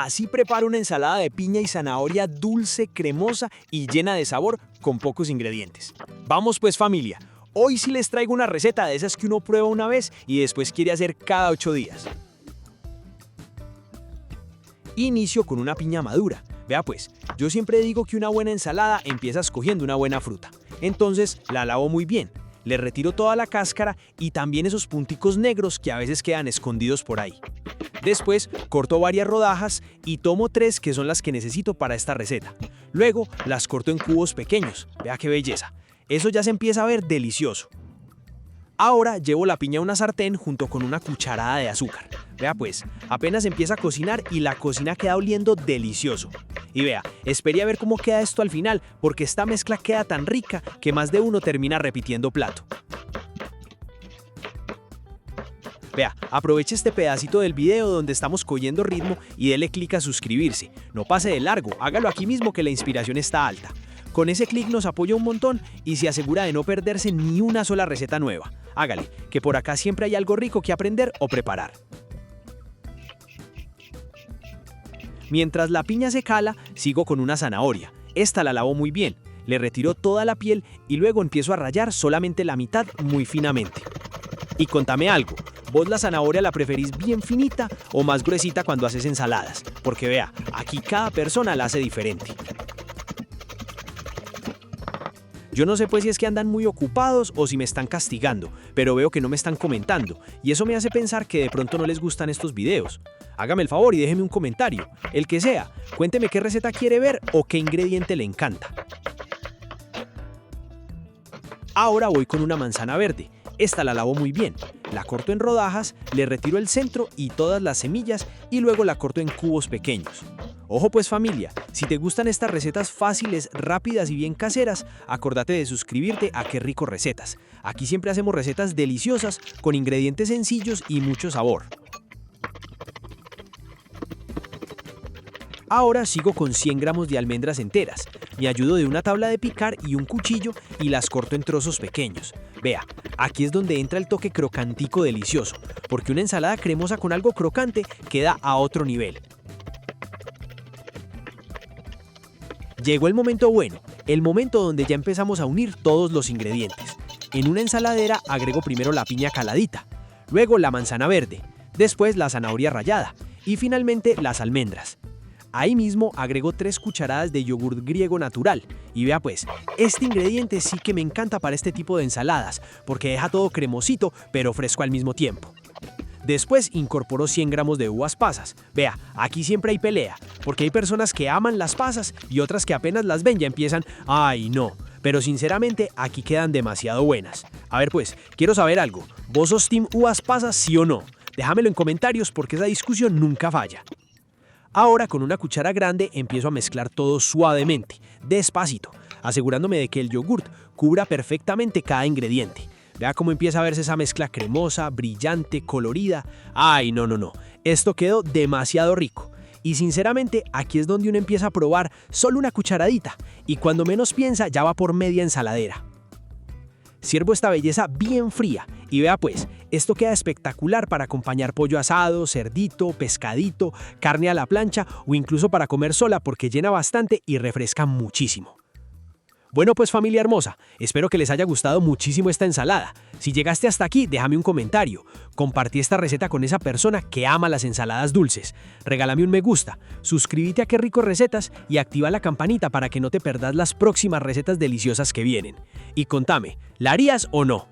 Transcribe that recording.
Así preparo una ensalada de piña y zanahoria dulce, cremosa y llena de sabor con pocos ingredientes. Vamos pues familia, hoy sí les traigo una receta de esas que uno prueba una vez y después quiere hacer cada 8 días. Inicio con una piña madura. Vea pues, yo siempre digo que una buena ensalada empieza escogiendo una buena fruta. Entonces la lavo muy bien, le retiro toda la cáscara y también esos punticos negros que a veces quedan escondidos por ahí. Después corto varias rodajas y tomo 3 que son las que necesito para esta receta. Luego las corto en cubos pequeños, vea qué belleza. Eso ya se empieza a ver delicioso. Ahora llevo la piña a una sartén junto con una cucharada de azúcar. Vea pues, apenas empieza a cocinar y la cocina queda oliendo delicioso. Y vea, espere a ver cómo queda esto al final, porque esta mezcla queda tan rica que más de uno termina repitiendo plato. Vea, aproveche este pedacito del video donde estamos cogiendo ritmo y dele clic a suscribirse. No pase de largo, hágalo aquí mismo que la inspiración está alta. Con ese clic nos apoya un montón y se asegura de no perderse ni una sola receta nueva. Hágale, que por acá siempre hay algo rico que aprender o preparar. Mientras la piña se cala, sigo con una zanahoria. Esta la lavo muy bien, le retiro toda la piel y luego empiezo a rallar solamente la mitad muy finamente. Y contame algo, ¿vos la zanahoria la preferís bien finita o más gruesita cuando haces ensaladas? Porque vea, aquí cada persona la hace diferente. Yo no sé pues si es que andan muy ocupados o si me están castigando, pero veo que no me están comentando y eso me hace pensar que de pronto no les gustan estos videos. Hágame el favor y déjeme un comentario, el que sea, cuénteme qué receta quiere ver o qué ingrediente le encanta. Ahora voy con una manzana verde. Esta la lavo muy bien, la corto en rodajas, le retiro el centro y todas las semillas y luego la corto en cubos pequeños. Ojo pues familia, si te gustan estas recetas fáciles, rápidas y bien caseras, acordate de suscribirte a Qué Rico Recetas. Aquí siempre hacemos recetas deliciosas con ingredientes sencillos y mucho sabor. Ahora sigo con 100 gramos de almendras enteras. Me ayudo de una tabla de picar y un cuchillo y las corto en trozos pequeños. Vea, aquí es donde entra el toque crocantico delicioso, porque una ensalada cremosa con algo crocante queda a otro nivel. Llegó el momento bueno, el momento donde ya empezamos a unir todos los ingredientes. En una ensaladera agrego primero la piña caladita, luego la manzana verde, después la zanahoria rallada y finalmente las almendras. Ahí mismo agrego 3 cucharadas de yogur griego natural. Y vea pues, este ingrediente sí que me encanta para este tipo de ensaladas, porque deja todo cremosito pero fresco al mismo tiempo. Después incorporo 100 gramos de uvas pasas. Vea, aquí siempre hay pelea, porque hay personas que aman las pasas y otras que apenas las ven ya empiezan, ¡ay no! Pero sinceramente aquí quedan demasiado buenas. A ver pues, quiero saber algo, ¿vos sos team uvas pasas sí o no? Déjamelo en comentarios porque esa discusión nunca falla. Ahora con una cuchara grande empiezo a mezclar todo suavemente, despacito, asegurándome de que el yogurt cubra perfectamente cada ingrediente. Vea cómo empieza a verse esa mezcla cremosa, brillante, colorida. ¡Ay, no! Esto quedó demasiado rico. Y sinceramente, aquí es donde uno empieza a probar solo una cucharadita. Y cuando menos piensa, ya va por media ensaladera. Sirvo esta belleza bien fría. Y vea pues, esto queda espectacular para acompañar pollo asado, cerdito, pescadito, carne a la plancha o incluso para comer sola porque llena bastante y refresca muchísimo. Bueno pues familia hermosa, espero que les haya gustado muchísimo esta ensalada. Si llegaste hasta aquí, déjame un comentario. Compartí esta receta con esa persona que ama las ensaladas dulces. Regálame un me gusta, suscríbete a Qué Rico Recetas y activa la campanita para que no te perdas las próximas recetas deliciosas que vienen. Y contame, ¿la harías o no?